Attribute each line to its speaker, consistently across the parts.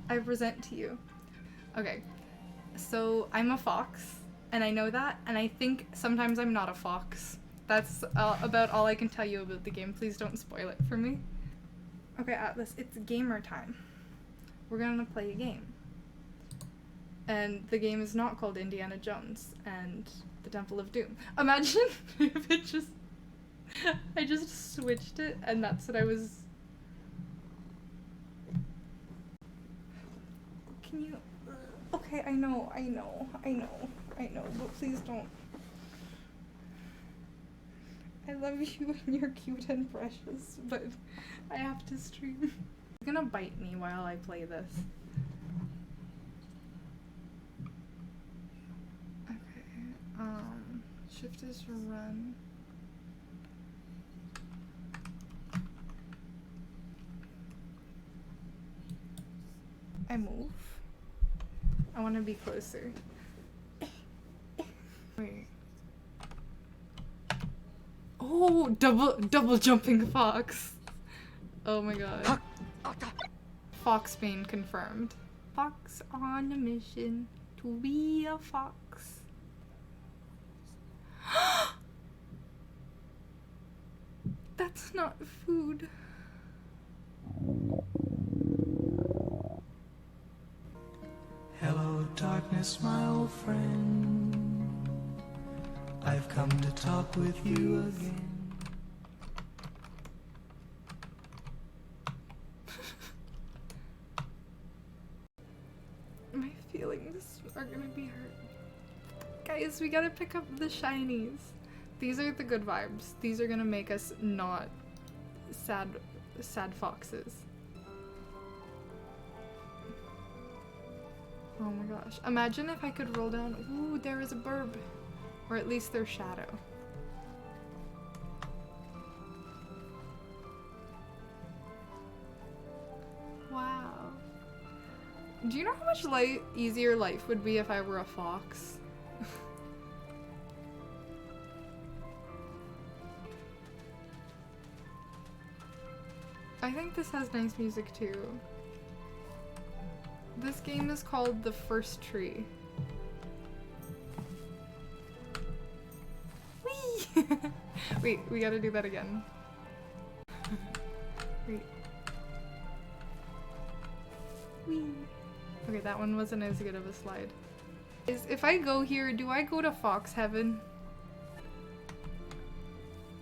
Speaker 1: I present to you. Okay, so I'm a fox, and I know that, and I think sometimes I'm not a fox. That's about all I can tell you about the game. Please don't spoil it for me. Okay, Atlas, it's gamer time. We're gonna play a game. And the game is not called Indiana Jones and the Temple of Doom. Imagine if it just... I just switched it and that's what I was... Can you... Okay, I know, but please don't. I love you and you're cute and precious, but I have to stream. He's gonna bite me while I play this. Shift is to run. I move. I want to be closer. Wait. Oh, double jumping fox. Oh my god. Fox being confirmed. Fox on a mission to be a fox. That's not food.
Speaker 2: Hello, darkness, my old friend. I've come to talk with you again.
Speaker 1: My feelings are gonna be hurt. Guys, we gotta pick up the shinies. These are the good vibes. These are gonna make us not sad foxes. Oh my gosh. Imagine if I could roll down. Ooh, there is a burb. Or at least their shadow. Wow. Do you know how much easier life would be if I were a fox? I think this has nice music too. This game is called The First Tree. Whee! Wait, we gotta do that again. Wait. Whee! Okay, that one wasn't as good of a slide. If I go here, do I go to Fox Heaven?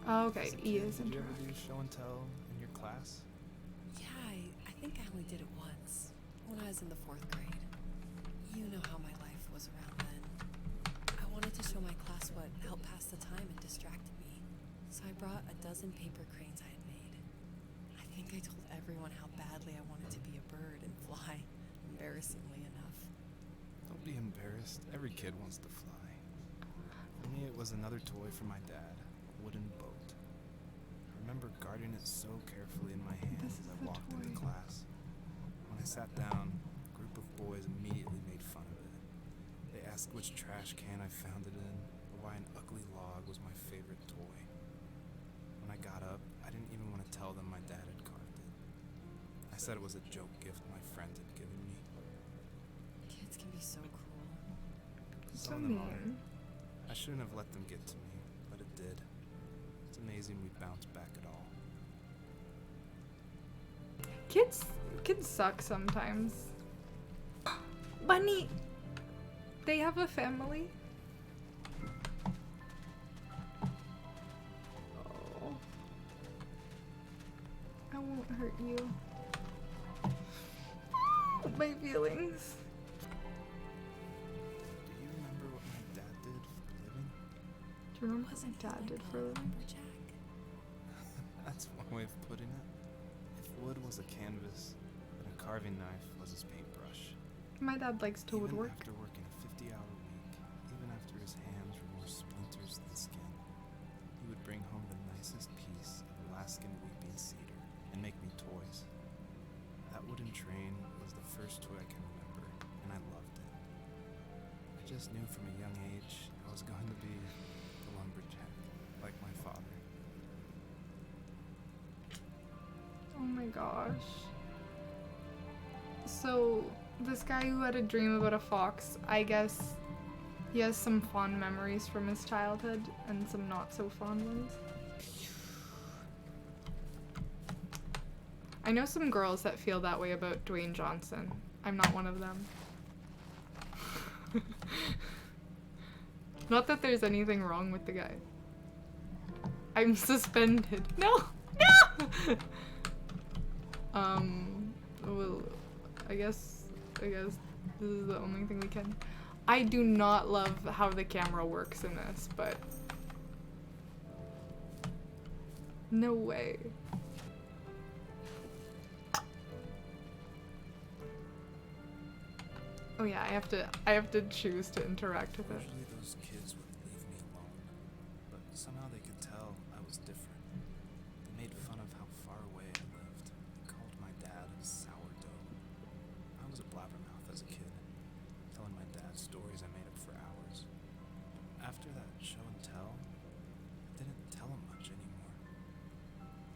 Speaker 1: Oh, okay, E is
Speaker 3: Did you ever
Speaker 1: interact.
Speaker 3: do show and tell in your class?
Speaker 4: Yeah, I think I only did it once, when I was in the 4th grade. You know how my life was around then. I wanted to show my class what helped pass the time and distracted me, so I brought a dozen paper cranes I had made. I think I told everyone how badly I wanted to be a bird and fly, embarrassingly enough.
Speaker 3: Don't be embarrassed. Every kid wants to fly. For me, it was another toy from my dad, a wooden boat. I remember guarding it so carefully in my hands as I walked into class. When I sat down, a group of boys immediately made fun of it. They asked which trash can I found it in, or why an ugly log was my favorite toy. When I got up, I didn't even want to tell them my dad had carved it. I said it was a joke gift my friend had given me.
Speaker 4: Kids can be so cruel.
Speaker 1: So
Speaker 3: Some of them are.
Speaker 1: mean.
Speaker 3: I shouldn't have let them get to me, but it did. It's amazing we bounced back at all.
Speaker 1: Kids suck sometimes. Bunny! They have a family? Oh. I won't hurt you. My feelings.
Speaker 3: Do you remember what my dad did for a living?
Speaker 1: Do you remember what
Speaker 4: Wasn't
Speaker 1: my dad
Speaker 4: he
Speaker 1: did
Speaker 4: like
Speaker 1: for a
Speaker 4: a
Speaker 1: living?
Speaker 4: lumberjack?
Speaker 3: That's one way of putting it. If wood was a canvas, then a carving knife was his paintbrush.
Speaker 1: My dad likes to
Speaker 3: Even
Speaker 1: woodwork.
Speaker 3: after working a 50-hour week, even after his hands were more splinters than skin, he would bring home the nicest piece of Alaskan weeping cedar and make me toys. That wooden train was the first toy I can remember, and I loved it. I just knew from a young age I was going to be a lumberjack, like my father.
Speaker 1: Oh my gosh. So, this guy who had a dream about a fox, I guess he has some fond memories from his childhood and some not so fond ones. I know some girls that feel that way about Dwayne Johnson. I'm not one of them. Not that there's anything wrong with the guy. I'm suspended. No! No! Well, I guess this is the only thing we can. I do not love how the camera works in this, but no way. Oh yeah, I have to choose to interact with it.
Speaker 3: Usually those kids would leave me alone, but somehow they could tell I was different. They made fun of how far away I lived. They called my dad sourdough. I was a blabbermouth as a kid, telling my dad stories I made up for hours. After that show and tell, I didn't tell him much anymore.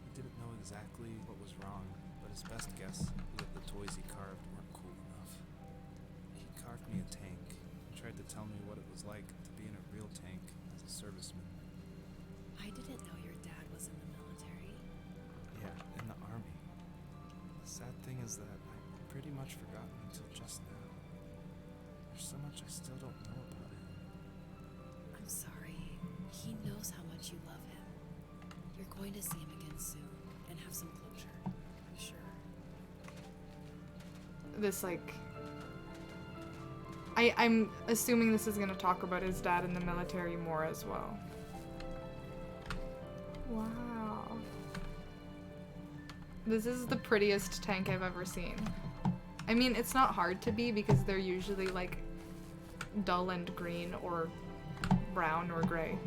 Speaker 3: He didn't know exactly what was wrong, but his best guess was that the toys he carved weren't cool enough. He carved me a tank and tried to tell me what it was like to be in a real tank as a serviceman.
Speaker 4: I didn't know your dad was in the military.
Speaker 3: Yeah, in the army. The sad thing is that I pretty much forgotten until just now. There's so much I still don't know about him.
Speaker 4: I'm sorry. He knows how much you love him. You're going to see him again soon and have some closure, I'm sure.
Speaker 1: This like I'm assuming this is gonna talk about his dad in the military more as well. Wow. This is the prettiest tank I've ever seen. I mean, it's not hard to be because they're usually like dull and green or brown or gray.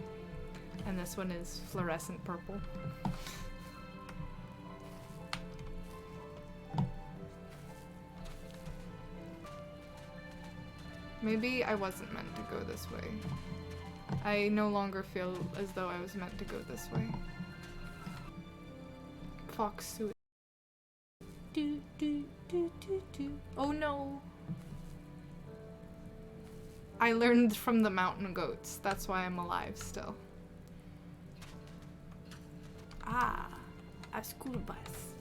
Speaker 1: And this one is fluorescent purple. Maybe I wasn't meant to go this way. I no longer feel as though I was meant to go this way. Fox suit. Do, do, do, do, do. Oh no! I learned from the mountain goats. That's why I'm alive still. Ah, a school bus.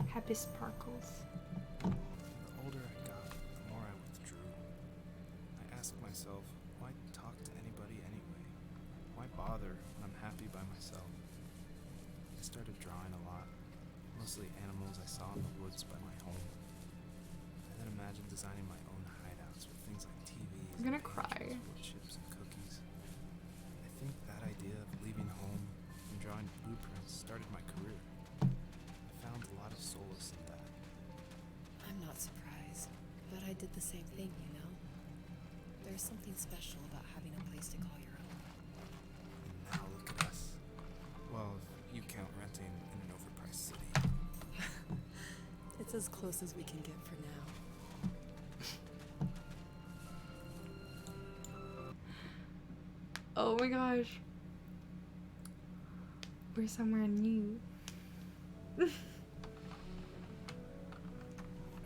Speaker 1: Happy sparkles.
Speaker 3: The older I got, the more I withdrew. I asked myself, why talk to anybody anyway? Why bother when I'm happy by myself? I started drawing a lot, mostly animals I saw in the woods by my home. I then imagined designing my own hideouts with things like TVs,
Speaker 1: I'm gonna
Speaker 3: and
Speaker 1: cry.
Speaker 3: benches, wood chips, and cookies. I think that idea of leaving home and drawing blueprints started my career. I found a lot of solace in that.
Speaker 4: I'm not surprised, but I did the same thing, you know? There's something special about having a place to call your own.
Speaker 3: And now look at us. Well, if you count renting in an overpriced city.
Speaker 4: It's as close as we can get for now.
Speaker 1: Oh my gosh. We're somewhere new.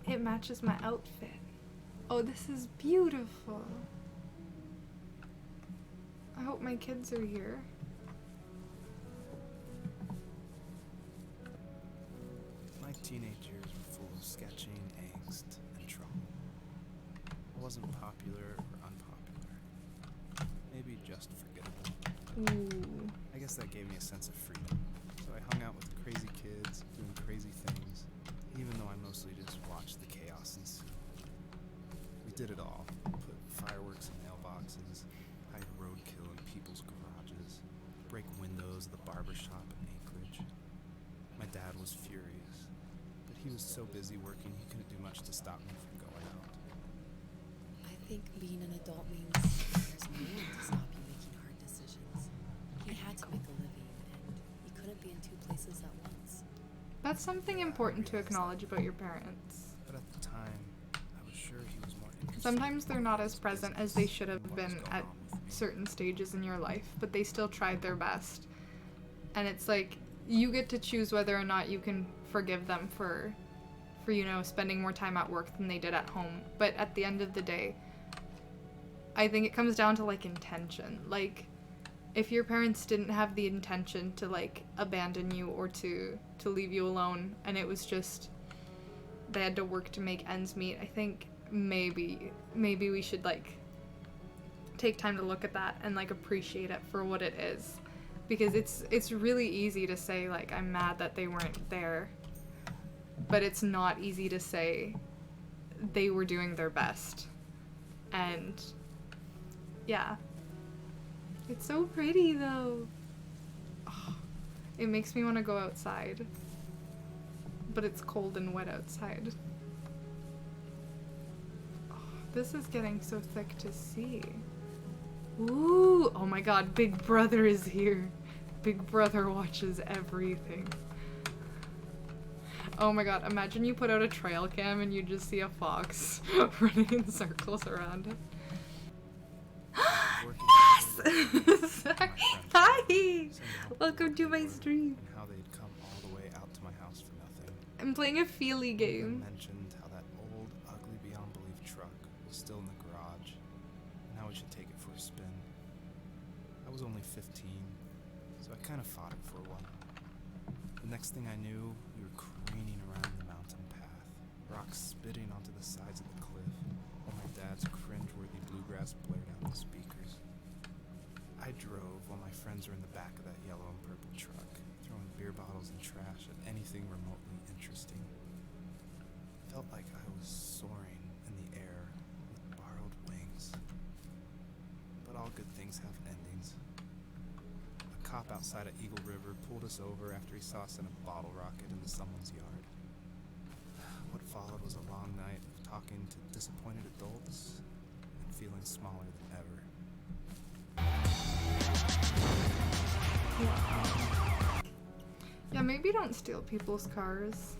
Speaker 1: It matches my outfit. Oh, this is beautiful. I hope my kids are here.
Speaker 3: My teenage years were full of sketching, angst, and trauma. I wasn't popular or unpopular. Maybe just forgettable.
Speaker 1: Ooh.
Speaker 3: I guess that gave me a sense of freedom. So I hung out with crazy kids, doing crazy things, even though I mostly just watched the chaos ensue. We did it all. Put fireworks in mailboxes, hide roadkill in people's garages, break windows of the barber shop in Anchorage. My dad was furious, but he was so busy working he couldn't do much to stop me from going out.
Speaker 4: I think being an adult means there's no one to stop you making hard decisions. He had to make a living, and he couldn't be in two places at once.
Speaker 1: That's something important to acknowledge about your parents.
Speaker 3: But at the time, I was sure he was more interested.
Speaker 1: Sometimes they're not as present as they should have
Speaker 3: in what
Speaker 1: been
Speaker 3: was going
Speaker 1: at
Speaker 3: on with me.
Speaker 1: certain stages in your life, but they still tried their best. And it's like, you get to choose whether or not you can forgive them for for, you know, spending more time at work than they did at home. But at the end of the day, I think it comes down to, like, intention. Like, if your parents didn't have the intention to, like, abandon you or to leave you alone, and it was just they had to work to make ends meet, I think maybe we should, like, take time to look at that and, like, appreciate it for what it is. Because it's really easy to say, like, I'm mad that they weren't there. But it's not easy to say they were doing their best. And yeah. It's so pretty though. Oh, it makes me want to go outside. But it's cold and wet outside. Oh, this is getting so thick to see. Ooh, oh my god, Big Brother is here. Big Brother watches everything. Oh my god, imagine you put out a trail cam and you just see a fox running in circles around it. Yes! Sorry. Hi! Welcome to my stream.
Speaker 3: And how they'd come all the way out to my house for nothing.
Speaker 1: I'm playing a feely game.
Speaker 3: Mentioned how that old, ugly beyond belief truck was still in the garage, and how we should take it for a spin. I was only 15, so I kind of fought it for a while. The next thing I knew, we were careening around the mountain path, rocks spitting onto the sides of the cliff, while my dad's cringeworthy bluegrass blared out the speakers. I drove while my friends were in the back of that yellow and purple truck, throwing beer bottles and trash at anything remotely interesting. Felt like I was soaring in the air with borrowed wings. But all good things have endings. A cop outside of Eagle River pulled us over after he saw us in a bottle rocket into someone's yard. What followed was a long night of talking to disappointed adults and feeling smaller than ever.
Speaker 1: Yeah, maybe don't steal people's cars.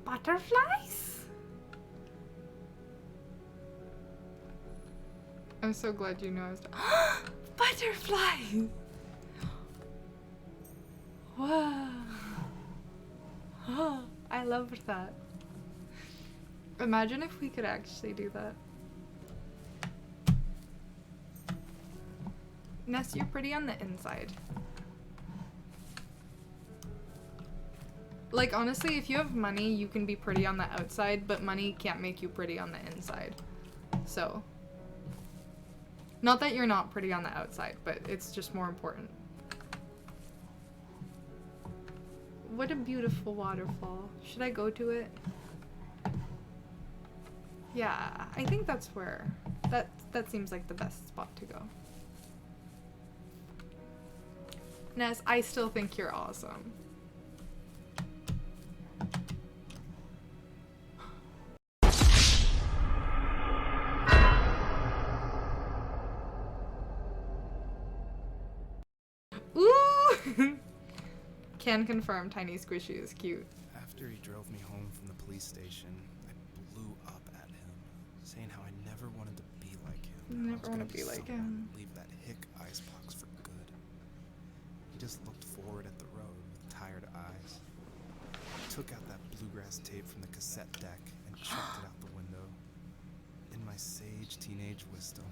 Speaker 1: Butterflies? I'm so glad you know I was. Butterflies! Wow. Oh, I loved that. Imagine if we could actually do that. Ness, you're pretty on the inside. Like, honestly, if you have money, you can be pretty on the outside, but money can't make you pretty on the inside. So. Not that you're not pretty on the outside, but it's just more important. What a beautiful waterfall. Should I go to it? Yeah, I think that's where. That seems like the best spot to go. Ness, I still think you're awesome. Ooh! Can confirm Tiny Squishy is cute.
Speaker 3: After he drove me home from the police station, I blew up at him, saying how I never wanted to be like him.
Speaker 1: You never want to be like him.
Speaker 3: Leave that hick icebox for good. He just looked forward at the road with tired eyes. I took out that bluegrass tape from the cassette deck and chucked it out the window. In my sage teenage wisdom,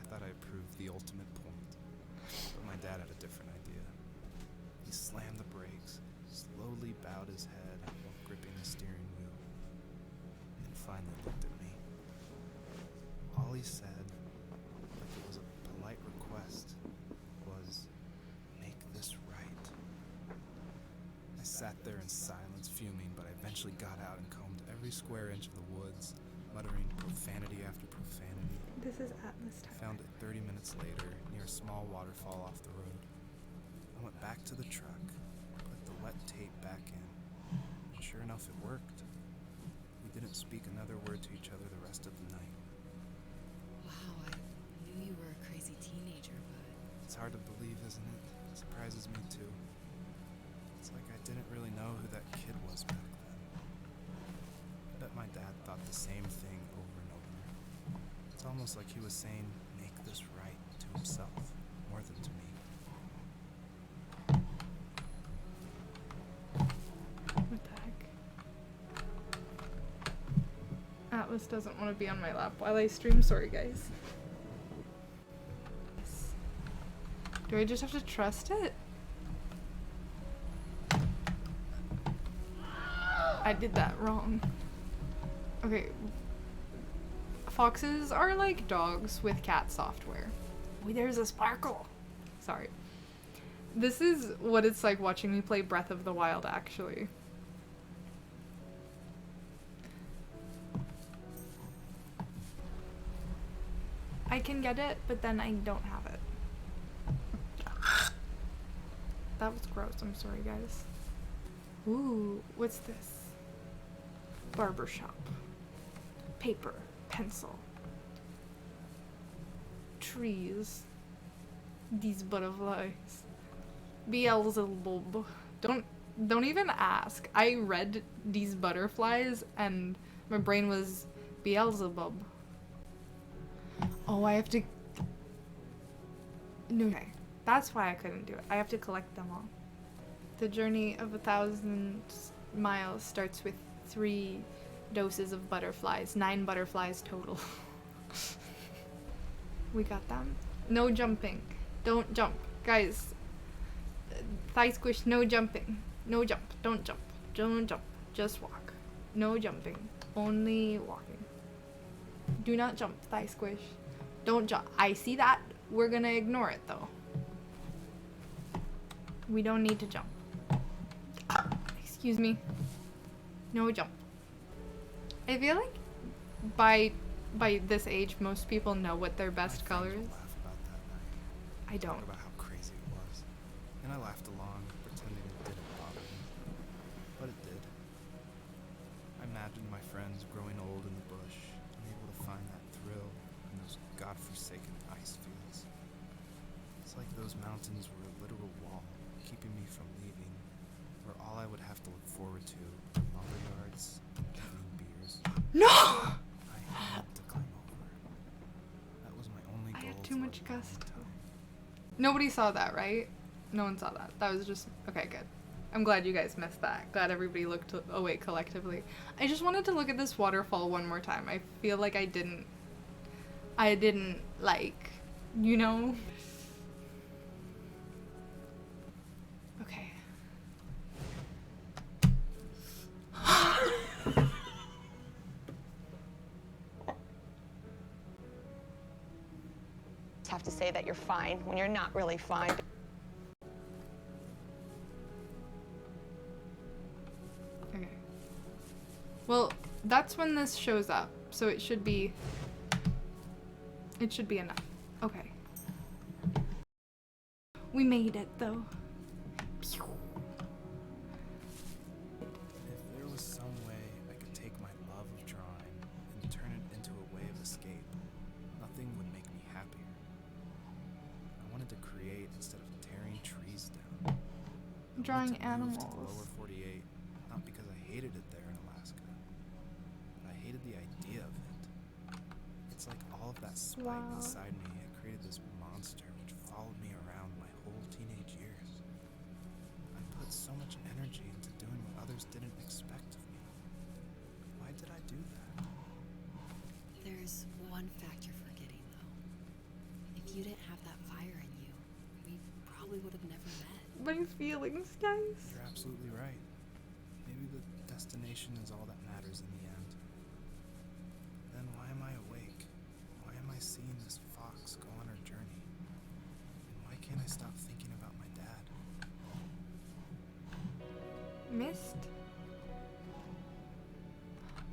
Speaker 3: I thought I proved the ultimate point. But my dad had a different idea. He slammed the brakes, slowly bowed his head while gripping the steering wheel, and finally looked at me. All he said, like it was a polite request, was, "Make this right." I sat there in silence, fuming, but I eventually got out and combed every square inch of the woods, muttering profanity after profanity.
Speaker 1: This is Atlas time.
Speaker 3: Found it 30 minutes later, near a small waterfall off the road. I went back to the truck, put the wet tape back in, and sure enough, it worked. We didn't speak another word to each other the rest of the night.
Speaker 4: Wow, I knew you were a crazy teenager, but
Speaker 3: It's hard to believe, isn't it? It surprises me too. It's like I didn't really know who that kid was back then. I bet my dad thought the same thing over and over. It's almost like he was saying, "Make this right," to himself, more than to me.
Speaker 1: What the heck? This doesn't want to be on my lap while I stream. Sorry, guys. Do I just have to trust it? I did that wrong. Okay. Foxes are like dogs with cat software. Wait, there's a sparkle. Sorry. This is what it's like watching me play Breath of the Wild, actually. I can get it, but then I don't have it. That was gross. I'm sorry, guys. Ooh, what's this? Barbershop. Paper. Pencil. Trees. These butterflies. Beelzebub. Don't even ask. I read these butterflies and my brain was Beelzebub. Oh, I have to... No, okay. That's why I couldn't do it. I have to collect them all. The journey of 1,000 miles starts with 3 doses of butterflies. 9 butterflies total. We got them. No jumping. Don't jump. Guys, ThighSquish, no jumping. No jump. Don't jump. Don't jump. Just walk. No jumping. Only walking. Do not jump, ThighSquish. Don't jump. I see that. We're gonna ignore it, though. We don't need to jump. Excuse me. No jump. I feel like by this age, most people know what their best color is.
Speaker 3: Laugh about that night.
Speaker 1: I don't.
Speaker 3: Talk about how crazy it was. And I laughed along, pretending it didn't bother me. But it did. I imagined my friends growing old in the bush, unable to find that thrill in those godforsaken ice fields. It's like those mountains were a literal wall, keeping me from leaving, where all I would have to look forward to were lumber yards and evening beers.
Speaker 1: No!
Speaker 3: I had to climb over. That was my only goal.
Speaker 1: I have too
Speaker 3: for
Speaker 1: much
Speaker 3: a long
Speaker 1: gusto.
Speaker 3: time.
Speaker 1: Nobody saw that, right? No one saw that. That was just... Okay, good. I'm glad you guys missed that. Glad everybody looked awake collectively. I just wanted to look at this waterfall one more time. I feel like I didn't, like, you know? Okay.
Speaker 5: Have to say that you're fine when you're not really fine.
Speaker 1: Okay. Well, that's when this shows up, so it should be enough. Okay. We made it, though.
Speaker 3: If there was some way I could take my love of drawing and turn it into a way of escape, nothing would make me happier. I wanted to create instead of tearing trees down. I
Speaker 1: Drawing
Speaker 3: wanted to move to the
Speaker 1: animals.
Speaker 3: lower 48, not because I hated it there in Alaska, but I hated the idea of it. It's like all of that spite
Speaker 1: Wow.
Speaker 3: inside me had created this monster which followed me around my whole teenage years. I put so much energy into doing what others didn't expect of me. Why did I do that?
Speaker 4: There's one fact you're forgetting, though. If you didn't have that fire in you, we probably would have never met.
Speaker 1: My feelings, guys.
Speaker 3: You're absolutely right. Maybe the destination is all that matters in the end. Then why am I awake? Why am I seeing this fox go on her journey? And why can't I stop thinking about my dad?
Speaker 1: Missed.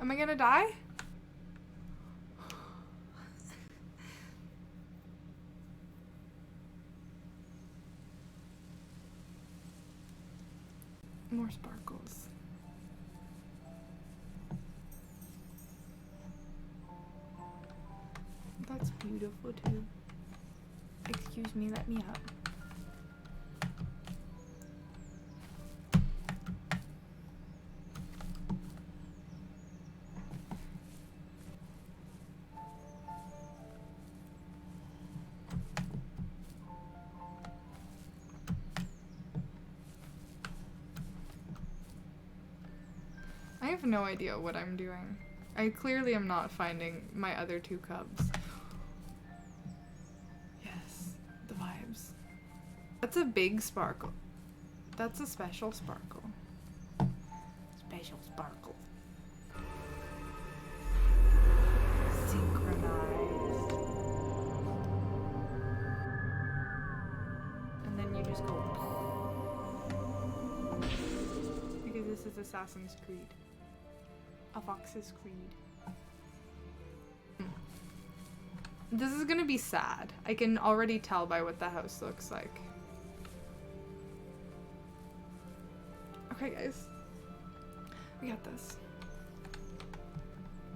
Speaker 1: Am I gonna die? More sparkles. That's beautiful too. Excuse me, let me out. I have no idea what I'm doing. I clearly am not finding my other two cubs. Yes, the vibes. That's a big sparkle. That's a special sparkle. Special sparkle. Synchronized. And then you just go. Because this is Assassin's Creed. A Fox's Creed. This is gonna be sad. I can already tell by what the house looks like. Okay, guys. We got this.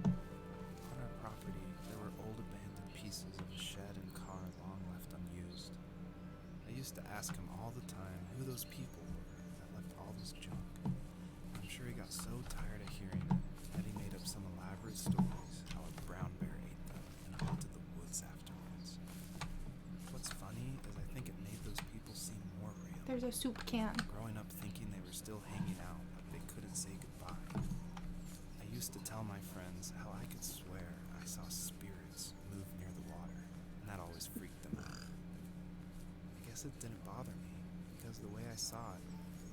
Speaker 3: On our property, there were old abandoned pieces of a shed and car long left unused. I used to ask him all the time who those people were that left all this junk. I'm sure he got so tired of hearing it that he made up some elaborate stories how a brown bear ate them and haunted the woods afterwards. What's funny is I think it made those people seem more real.
Speaker 1: There's a soup can.
Speaker 3: Growing up thinking they were still hanging out, but they couldn't say goodbye. I used to tell my friends how I could swear I saw spirits move near the water, and that always freaked them out. I guess it didn't bother me, because the way I saw it,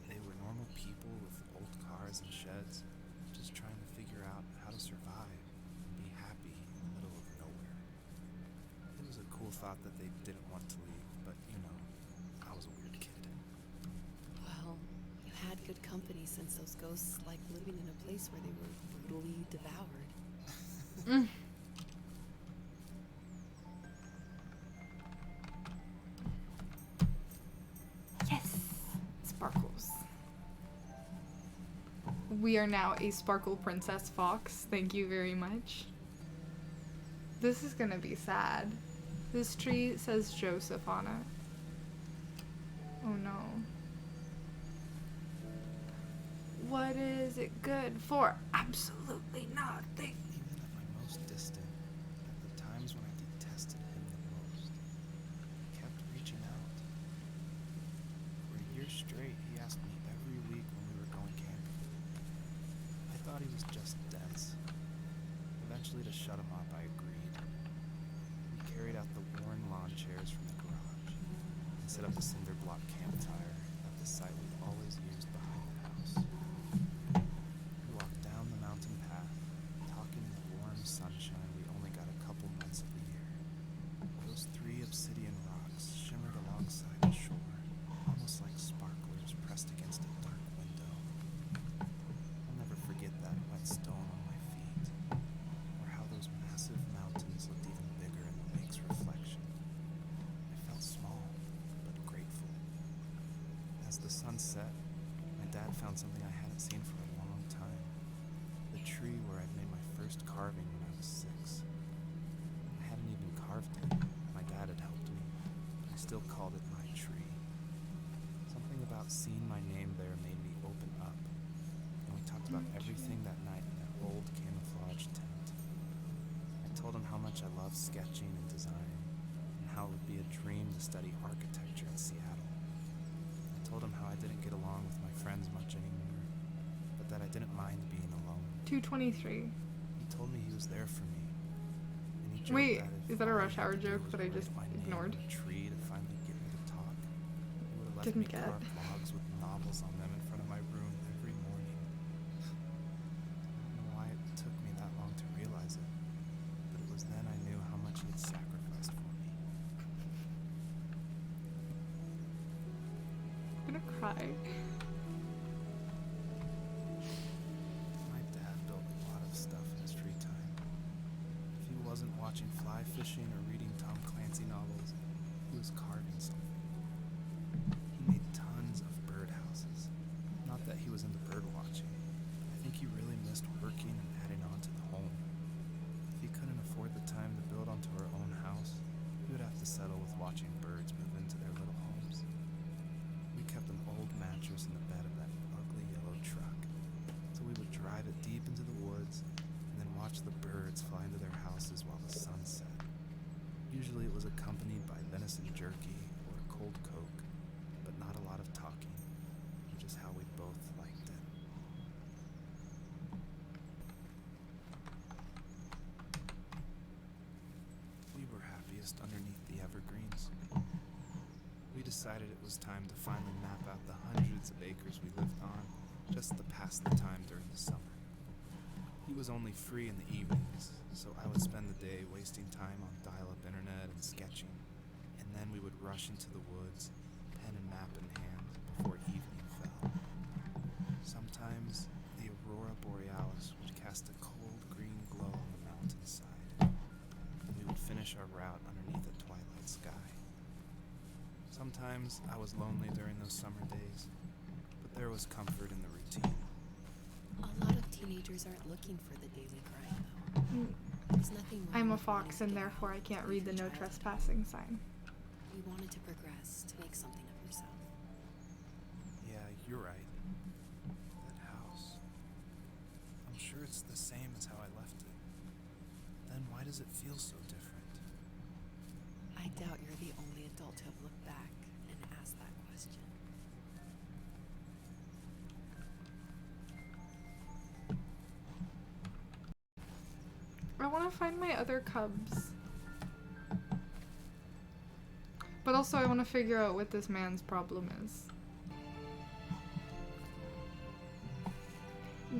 Speaker 3: they were normal people with old cars and sheds, just trying to figure out how to survive and be happy in the middle of nowhere. It was a cool thought that they didn't want to leave, but you know, I was a weird kid.
Speaker 4: Well, you had good company since those ghosts like living in a place where they were brutally devoured.
Speaker 1: Mm. Yes! Sparkles. We are now a Sparkle Princess Fox. Thank you very much. This is gonna be sad. This tree says Joseph on it. Oh no. What is it good for? Absolutely nothing.
Speaker 3: Even at my most distant, at the times when I detested him the most, he kept reaching out. For a year straight, he asked me every week when we were going camping. I thought he was just dense. Eventually, to shut him up, I agreed. We carried out the worn lawn chairs from the garage and set up a cinder block campfire at the site we've always used behind the house. We walked down the mountain path, talking in the warm sunshine we only got a couple months of the year. Those 3 obsidian rocks shimmered alongside the shore, almost like sparklers pressed against a dark window. I'll never forget that wet stone on my feet, or how those massive mountains looked even bigger in the lake's reflection. I felt small, but grateful. As the sun set, my dad found something I hadn't seen for a long time. The tree where I'd made my first carving when I was 6. I hadn't even carved it. My dad had helped me, but I still called it my tree. Something about seeing my name there made me open up, and we talked about everything that night in that old camouflage tent. I told him how much I loved sketching and design, and how it would be a dream to study architecture in Seattle. I told him how I didn't get along with my friends much anymore, but that I didn't mind being alone.
Speaker 1: 223.
Speaker 3: He told me he was there for me. And he joked
Speaker 1: Wait,
Speaker 3: that if
Speaker 1: is that a
Speaker 3: all I
Speaker 1: Rush
Speaker 3: had
Speaker 1: Hour
Speaker 3: to do
Speaker 1: joke
Speaker 3: was
Speaker 1: that I
Speaker 3: write
Speaker 1: just
Speaker 3: my name
Speaker 1: ignored?
Speaker 3: on a tree to finally get me to talk, he would have left
Speaker 1: Didn't
Speaker 3: me
Speaker 1: get.
Speaker 3: carved logs with novels on them in front of my room every morning. I don't know why it took me that long to realize it, but it was then I knew how much he had sacrificed for me.
Speaker 1: I'm gonna cry.
Speaker 3: My dad built a lot of stuff in his free time. If he wasn't watching fly fishing or reading Tom Clancy novels, he was carving something. He made tons of birdhouses. Not that he was into bird watching. I think he really missed working and adding on to the home. If he couldn't afford the time to build onto our own house, he would have to settle with watching birds move into their little homes. We kept an old mattress in the bed of that ugly yellow truck, so we would drive it deep into the woods and then watch the birds fly into their houses while the sun set. Usually it was accompanied by venison jerky or a just underneath the evergreens. We decided it was time to finally map out the hundreds of acres we lived on, just to pass the time during the summer. He was only free in the evenings, so I would spend the day wasting time on dial-up internet and sketching, and then we would rush into the woods, pen and map in hand, before evening fell. Sometimes the aurora borealis would cast a cold green glow on the mountainside, and we would finish our route underneath a twilight sky. Sometimes I was lonely during those summer days, but there was comfort in the routine.
Speaker 4: A lot of teenagers aren't looking for the daily grind, though. There's nothing wrong
Speaker 1: I'm a
Speaker 4: with wanting
Speaker 1: fox
Speaker 4: to
Speaker 1: and
Speaker 4: get
Speaker 1: therefore
Speaker 4: out
Speaker 1: I can't
Speaker 4: and
Speaker 1: read the
Speaker 4: leave
Speaker 1: no
Speaker 4: your childhood.
Speaker 1: trespassing sign.
Speaker 4: You wanted to progress, to make something of yourself.
Speaker 3: Yeah, you're right. That house. I'm sure it's the same as how I left it. Then why does it feel so different?
Speaker 4: I doubt you're the only adult to have looked back and asked that question.
Speaker 1: I want to find my other cubs. But also I want to figure out what this man's problem is.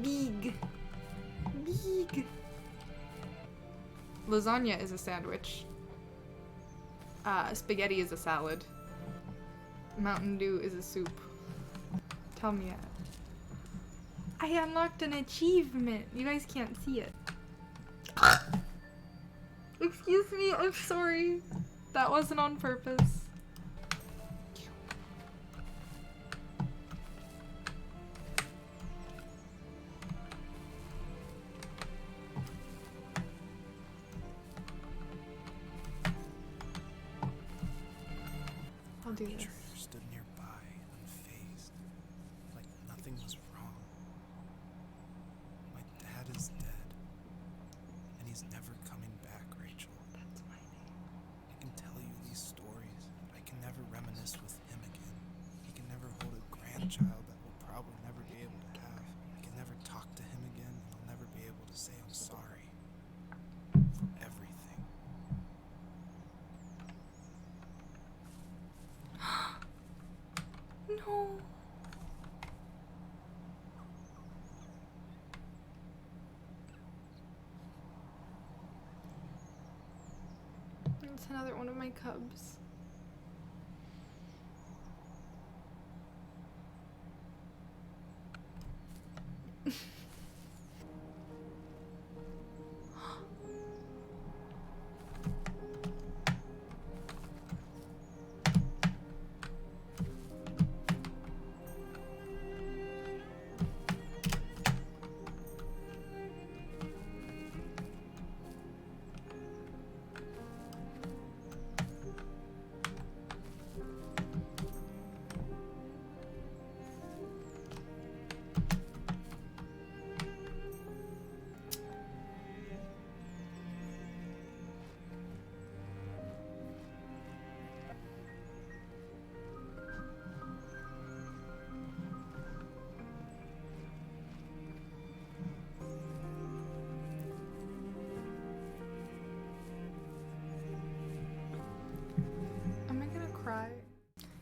Speaker 1: Big. Big. Lasagna is a sandwich. Spaghetti is a salad. Mountain Dew is a soup. Tell me it. I unlocked an achievement. You guys can't see it. Excuse me, I'm sorry. That wasn't on purpose. I'll do this.
Speaker 3: Trader stood nearby, unfazed, like nothing was wrong. My dad is dead, and he's never coming back, Rachel.
Speaker 1: That's my name.
Speaker 3: I can tell you these stories, but I can never reminisce with him again. He can never hold a grandchild that we'll probably never be able to have. I can never talk to him again, and I'll never be able to say I'm sorry for everything.
Speaker 1: No. It's another one of my cubs. Am I gonna cry?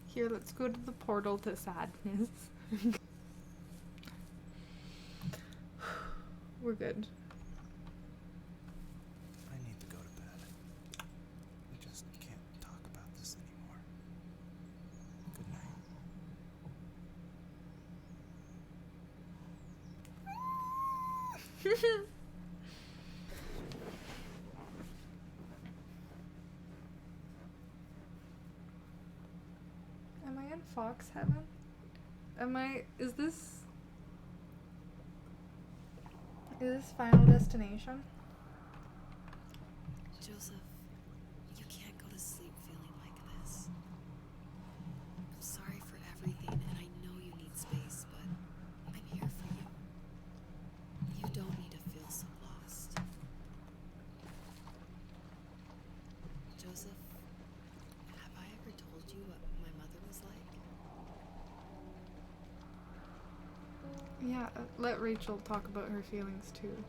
Speaker 1: Here, let's go to the portal to sadness. We're good.
Speaker 3: I need to go to bed. We just can't talk about this anymore. Good night.
Speaker 1: Am I in Fox Heaven? Is this Final Destination?
Speaker 4: Joseph, you can't go to sleep feeling like this. I'm sorry for everything, and I know you need space, but I'm here for you. You don't need to feel so lost. Joseph, have I ever told you what my mother was like?
Speaker 1: Yeah, let Rachel talk about her feelings too.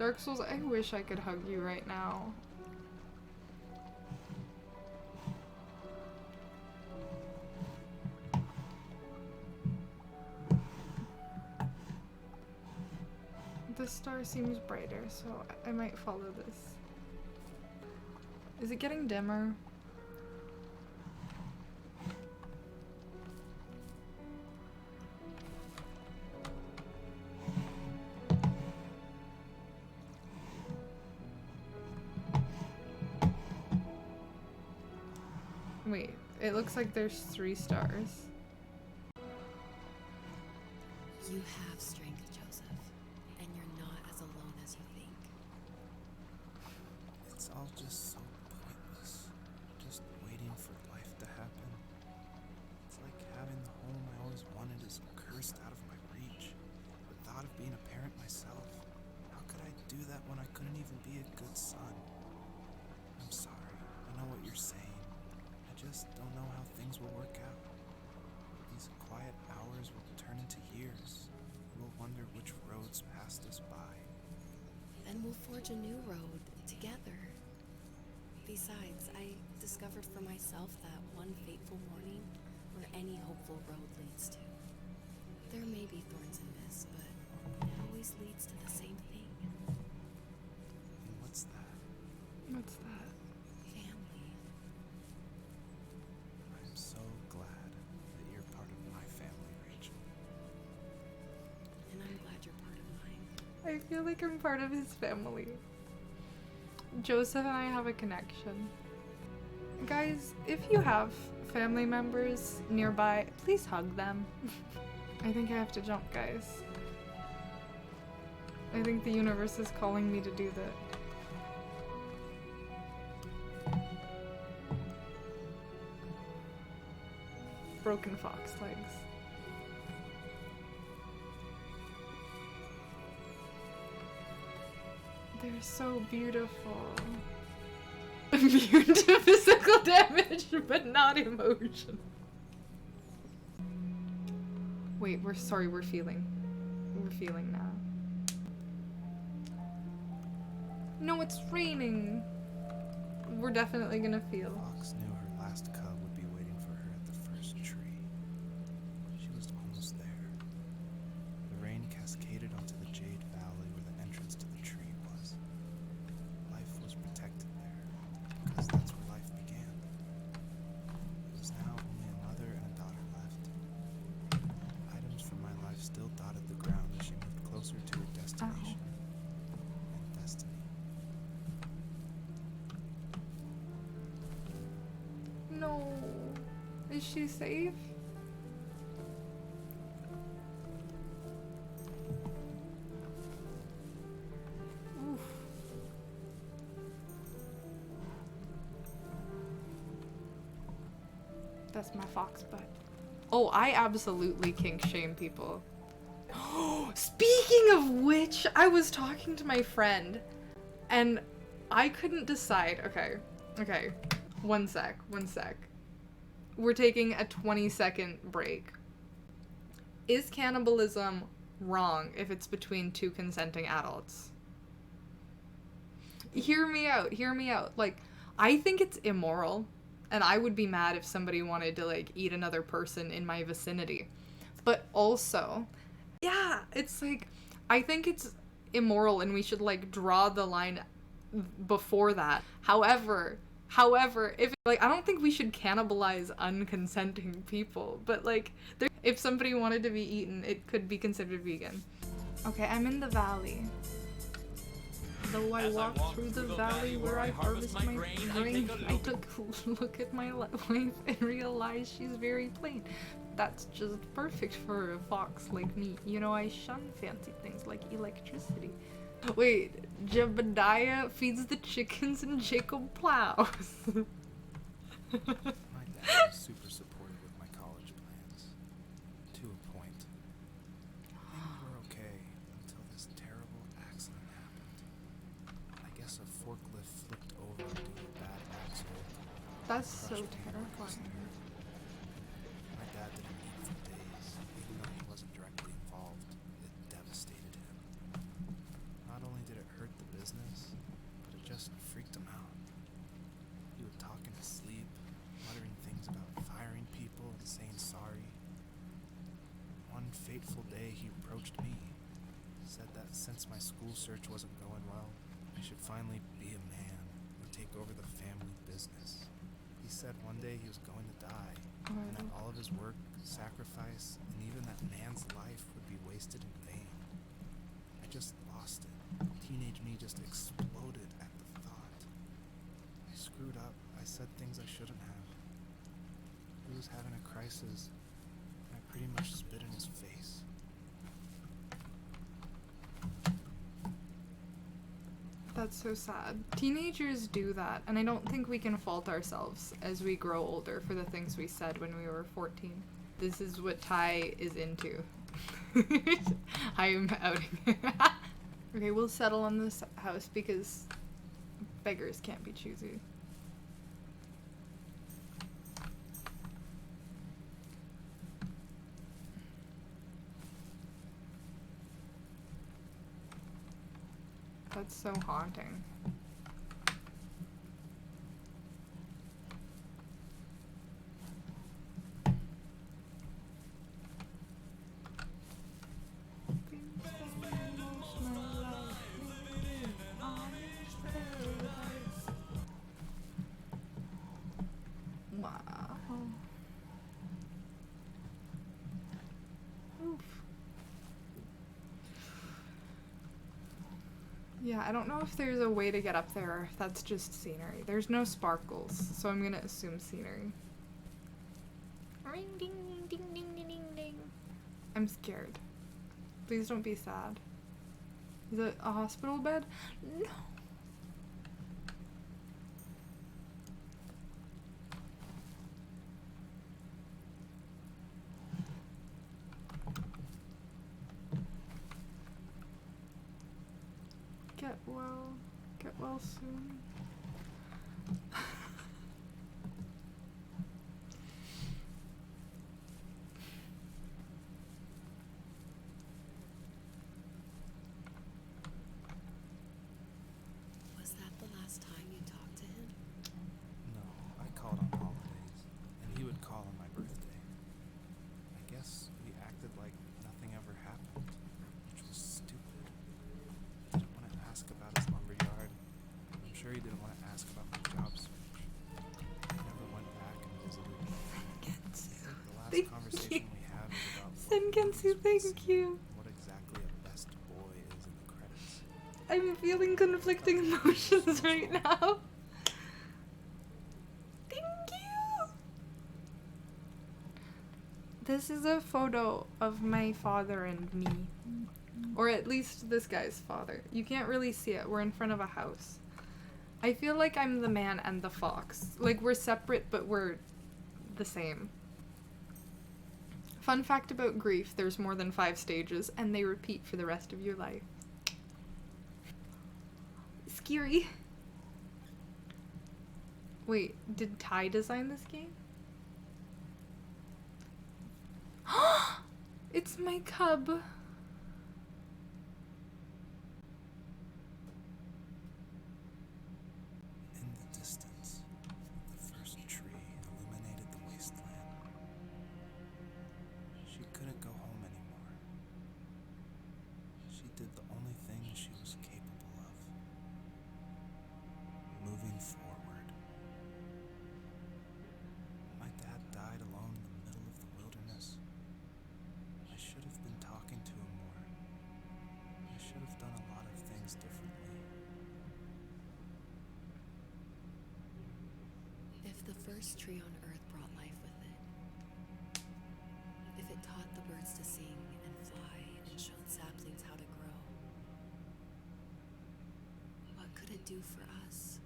Speaker 1: Dark Souls, I wish I could hug you right now. This star seems brighter, so I might follow this. Is it getting dimmer? Wait, it looks like there's 3 stars.
Speaker 4: You have strength, Joseph, and you're not as alone as you think.
Speaker 3: It's all just so pointless. Just waiting for life to happen. It's like having the home I always wanted is cursed out of my reach. The thought of being a parent myself. How could I do that when I couldn't even be a good son? I'm sorry. I know what you're saying. I just don't know how things will work out. These quiet hours will turn into years. We'll wonder which roads passed us by.
Speaker 4: Then we'll forge a new road together. Besides, I discovered for myself that one fateful morning where any hopeful road leads to. There may be thorns in this, but it always leads to the same thing.
Speaker 3: And what's that?
Speaker 1: What's that?
Speaker 4: Family.
Speaker 3: I'm so glad that you're part of my family, Rachel.
Speaker 4: And I'm glad you're part of mine.
Speaker 1: I feel like I'm part of his family. Joseph and I have a connection. Guys, if you have family members nearby, please hug them. I think I have to jump, guys. I think the universe is calling me to do that. Broken fox legs. They're so beautiful. Immune to physical damage, but not emotion. Wait, we're feeling. We're feeling now. No, it's raining. We're definitely gonna feel.
Speaker 3: Fox knew her last cub would be waiting for her at the first tree. She was almost there. The rain cascaded onto the Jade Valley where the entrance to the tree was. Life was protected there, because that's where life began. It was now only a mother and a daughter left. Items from my life still dotted the ground as she moved closer to her destination. And destiny.
Speaker 1: No. Is she safe? Oof. That's my fox butt. Oh, I absolutely kink shame people. Speaking of which, I was talking to my friend and I couldn't decide. Okay. One sec. We're taking a 20-second break. Is cannibalism wrong if it's between 2 consenting adults? Hear me out. Like, I think it's immoral, and I would be mad if somebody wanted to, like, eat another person in my vicinity. But also, yeah, it's like, I think it's immoral and we should, like, draw the line before that. However, if, like, I don't think we should cannibalize unconsenting people, but, like, if somebody wanted to be eaten, it could be considered vegan. Okay, I'm in the valley. Though I walk through the valley where I harvest my grain, I took a look at my life and realized she's very plain. That's just perfect for a fox like me. You know, I shun fancy things like electricity. Wait, Jebediah feeds the chickens and Jacob plows.
Speaker 3: My dad was super supportive with my college plans. To a point. Things were okay until this terrible accident happened. I guess a forklift flipped over due to a bad axle.
Speaker 1: That's so
Speaker 3: Crushed me and my
Speaker 1: terrifying.
Speaker 3: sister. My dad didn't eat for days, even though he wasn't directly involved. It devastated him. Not only did it hurt the church wasn't going well. I should finally be a man and take over the family business. He said one day he was going to die, and that all of his work, sacrifice, and even that man's life would be wasted in vain. I just lost it. Teenage me just exploded at the thought. I screwed up. I said things I shouldn't have. He was having a crisis, and I pretty much spit in his face.
Speaker 1: That's so sad. Teenagers do that, and I don't think we can fault ourselves as we grow older for the things we said when we were 14. This is what Ty is into. I am outing. Okay, we'll settle on this house because beggars can't be choosy. That's so haunting. Wow. Oof. Yeah, I don't know if there's a way to get up there or if that's just scenery. There's no sparkles, so I'm gonna assume scenery. Ring ding ding ding ding ding ding. I'm scared. Please don't be sad. Is it a hospital bed? No. Get well soon.
Speaker 4: Was that the last time you talked to him?
Speaker 3: No, I called on holidays, and he would call on my birthday. I guess we acted like nothing ever happened, which was stupid. Didn't want to ask about his lumberyard. I'm sure he didn't want to ask about my job search. I never went back and visited. The last
Speaker 1: Thank
Speaker 3: conversation
Speaker 1: you.
Speaker 3: we had was about
Speaker 1: Senkensu, thank you.
Speaker 3: what exactly a best boy is in the credits.
Speaker 1: I'm feeling conflicting emotions right now. Thank you. This is a photo of my father and me. Or at least this guy's father. You can't really see it. We're in front of a house. I feel like I'm the man and the fox. Like we're separate, but we're the same. Fun fact about grief, there's more than 5 stages, and they repeat for the rest of your life. Scary. Wait, did Ty design this game? It's my cub.
Speaker 3: In the distance, the first tree illuminated the wasteland. She couldn't go home anymore. She did the only thing she was capable of. Moving forward. My dad died alone in the middle of the wilderness. I should have been talking to him more. I should have done a lot of things differently.
Speaker 4: If the first tree on Earth brought life with it, if it taught the birds to sing and fly and showed saplings how to grow, what could it do for us?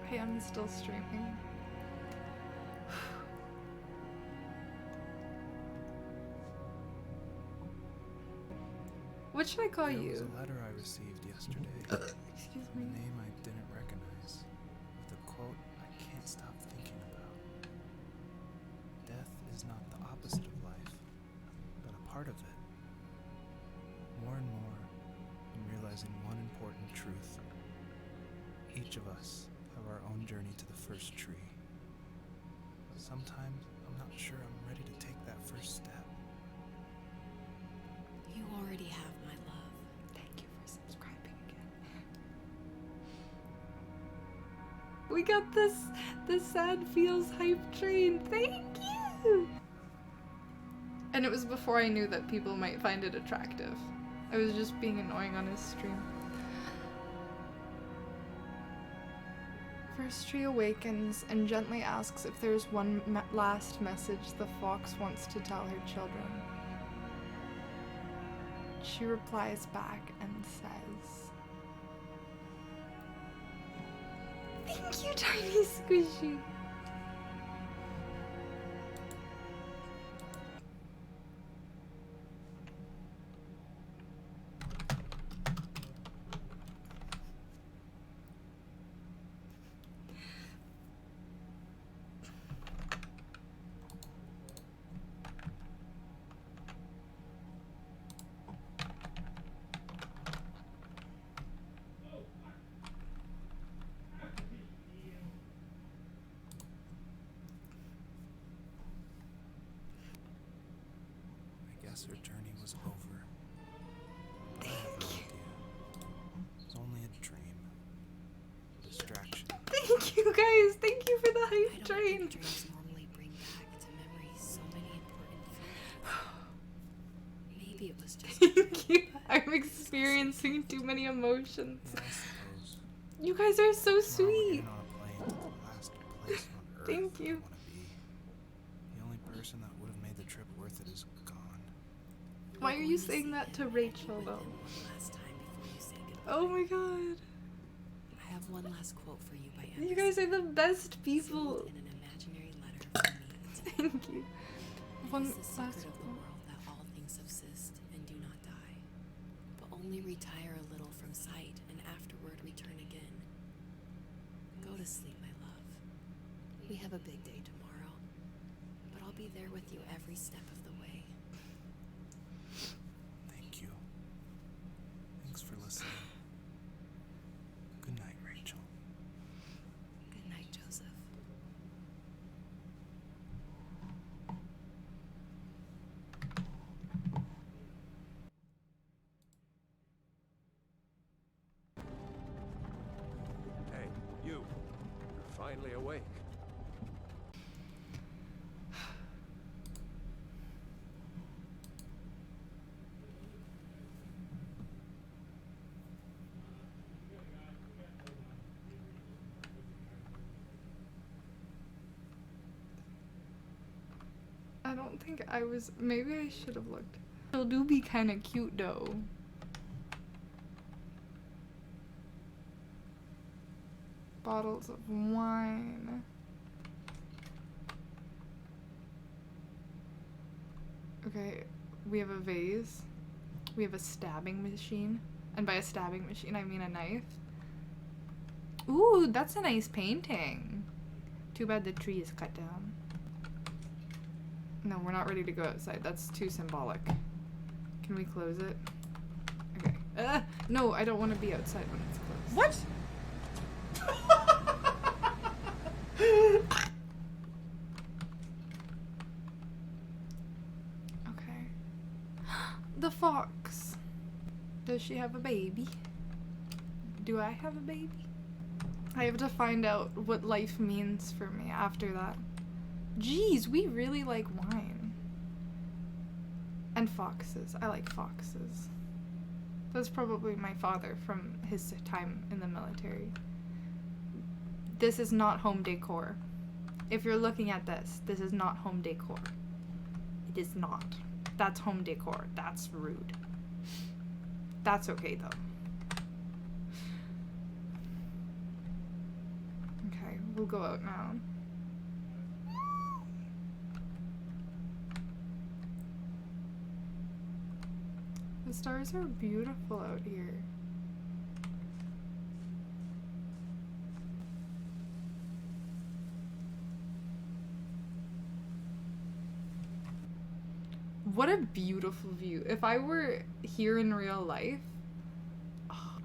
Speaker 1: I am still streaming. What should I call
Speaker 3: There was
Speaker 1: you?
Speaker 3: a letter I received yesterday.
Speaker 1: Excuse
Speaker 3: A
Speaker 1: me.
Speaker 3: name I didn't recognize. With a quote I can't stop thinking about. Death is not the opposite of life, but a part of it. More and more, I'm realizing one important truth. Each of us have our own journey to the first tree. Sometimes I'm not sure I'm ready to take that first step.
Speaker 4: You already have my love.
Speaker 1: Thank you for subscribing again. We got this sad feels hype train. Thank you. And it was before I knew that people might find it attractive. I was just being annoying on his stream. First tree awakens and gently asks if there's one last message the fox wants to tell her children. She replies back and says, "Thank you, tiny squishy."
Speaker 3: I guess her journey was over.
Speaker 1: Thank you.
Speaker 3: It was only a dream. A distraction.
Speaker 1: Thank you guys. Thank you for the
Speaker 4: I
Speaker 1: hype
Speaker 4: don't
Speaker 1: train.
Speaker 4: think dreams normally bring back to memory so many important feelings. Maybe it was just
Speaker 1: Thank you. I'm experiencing too many emotions.
Speaker 3: Yeah, I suppose.
Speaker 1: You guys are so
Speaker 3: Tomorrow we're
Speaker 1: sweet.
Speaker 3: getting on a plane to the last place on Earth
Speaker 1: Thank
Speaker 3: I
Speaker 1: you.
Speaker 3: want to be. The only person that would have made the trip worth it is gone.
Speaker 1: Why are you saying that to Rachel though?
Speaker 4: one last time before you say goodbye.
Speaker 1: Oh my god.
Speaker 4: I have one last quote for you by
Speaker 1: You
Speaker 4: Anderson.
Speaker 1: guys are the best people.
Speaker 4: Sealed in an imaginary letter from me to you.
Speaker 1: Thank you.
Speaker 4: It
Speaker 1: One
Speaker 4: is the
Speaker 1: last
Speaker 4: secret of the world that all things subsist and do not die, but only retire a little from sight and afterward return again. Go to sleep, my love. We have a big day tomorrow, but I'll be there with you every step of the way.
Speaker 3: Thank you. Thanks for listening. Good night, Rachel.
Speaker 4: Good night, Joseph.
Speaker 6: Hey, you. You're finally awake.
Speaker 1: I don't think I was. Maybe I should have looked. She'll do be kind of cute though. Bottles of wine. Okay, we have a vase. We have a stabbing machine. And by a stabbing machine, I mean a knife. Ooh, that's a nice painting. Too bad the tree is cut down. No, we're not ready to go outside. That's too symbolic. Can we close it? Okay. No, I don't want to be outside when it's closed.
Speaker 2: What?
Speaker 1: Okay. The fox. Does she have a baby? Do I have a baby? I have to find out what life means for me after that. Jeez, we really like wine. And foxes. I like foxes. That's probably my father from his time in the military. This is not home decor. If you're looking at this, this is not home decor. It is not. That's home decor. That's rude. That's okay though. Okay, we'll go out now. The stars are beautiful out here. What a beautiful view. If I were here in real life. Oh.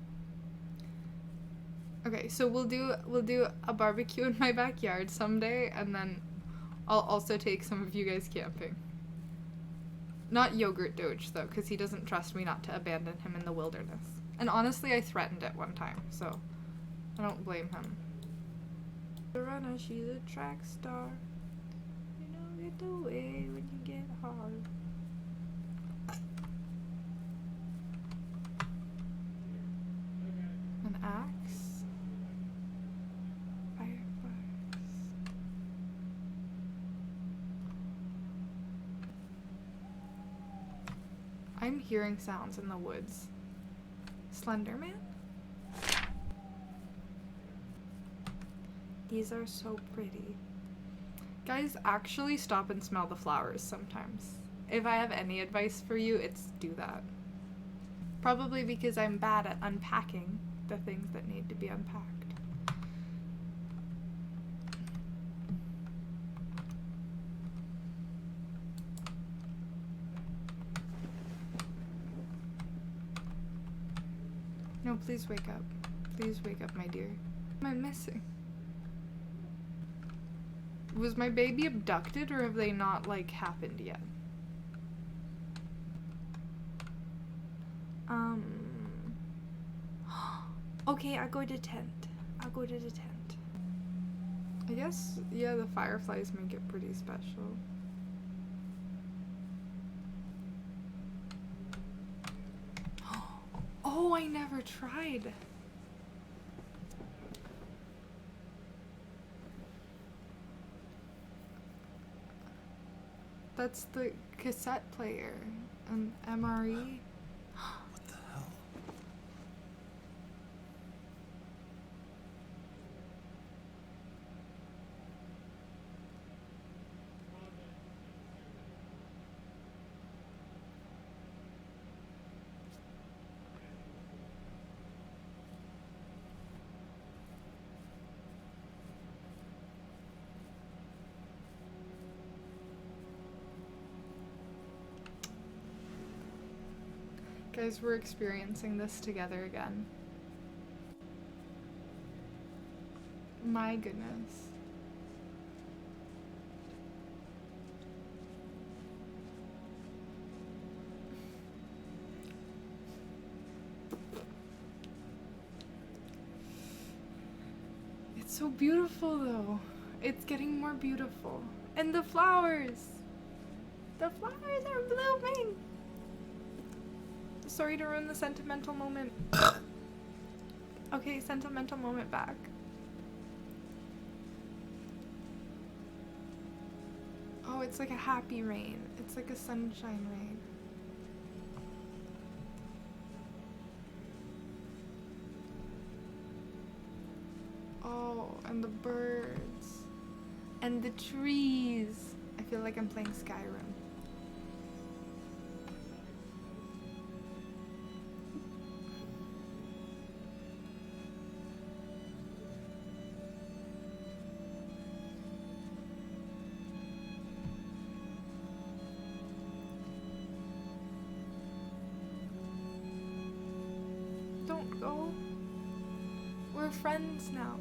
Speaker 1: Okay, so we'll do a barbecue in my backyard someday, and then I'll also take some of you guys camping. Not Yogurt Doge, though, because he doesn't trust me not to abandon him in the wilderness. And honestly, I threatened it one time, so I don't blame him. The runner, she's a track star. You know, get away when you get hard. An axe. Fireflies. I'm hearing sounds in the woods. Slenderman? These are so pretty. Guys, actually stop and smell the flowers sometimes. If I have any advice for you, it's do that. Probably because I'm bad at unpacking the things that need to be unpacked. No, please wake up. Please wake up, my dear. What am I missing? Was my baby abducted, or have they not, like, happened yet? Okay, I'll go to tent. I'll go to the tent. I guess, yeah, the fireflies make it pretty special. Oh, I never tried. That's the cassette player, an MRE.
Speaker 3: What the hell?
Speaker 1: Guys, we're experiencing this together again. My goodness. It's so beautiful though. It's getting more beautiful. And the flowers! The flowers are blooming! Sorry to ruin the sentimental moment. Okay, sentimental moment back. Oh, it's like a happy rain. It's like a sunshine rain. Oh, and the birds. And the trees. I feel like I'm playing Skyrim. Don't go. We're friends now.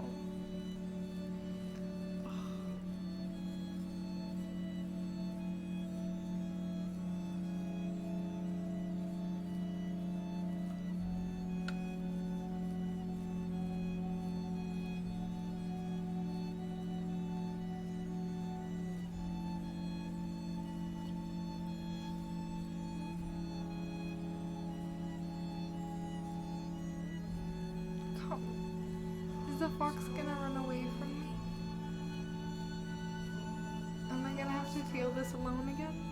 Speaker 1: Is the fox gonna run away from me? Am I gonna have to feel this alone again?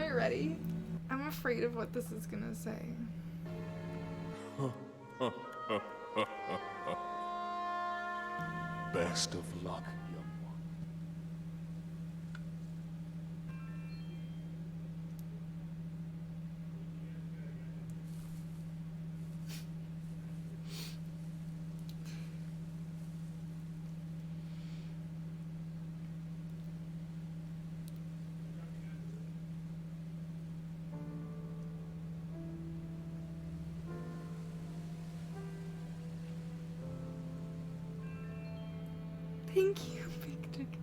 Speaker 1: I ready? I'm afraid of what this is gonna say.
Speaker 6: Best of luck, young one.
Speaker 1: Thank you, Big Ticket.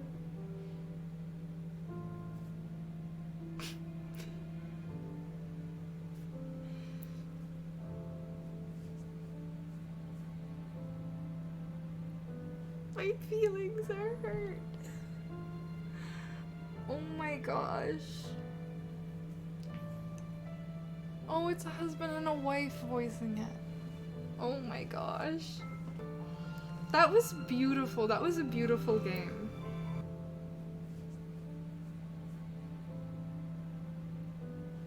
Speaker 1: My feelings are hurt. Oh my gosh. Oh, it's a husband and a wife voicing it. Oh my gosh. That was beautiful. That was a beautiful game.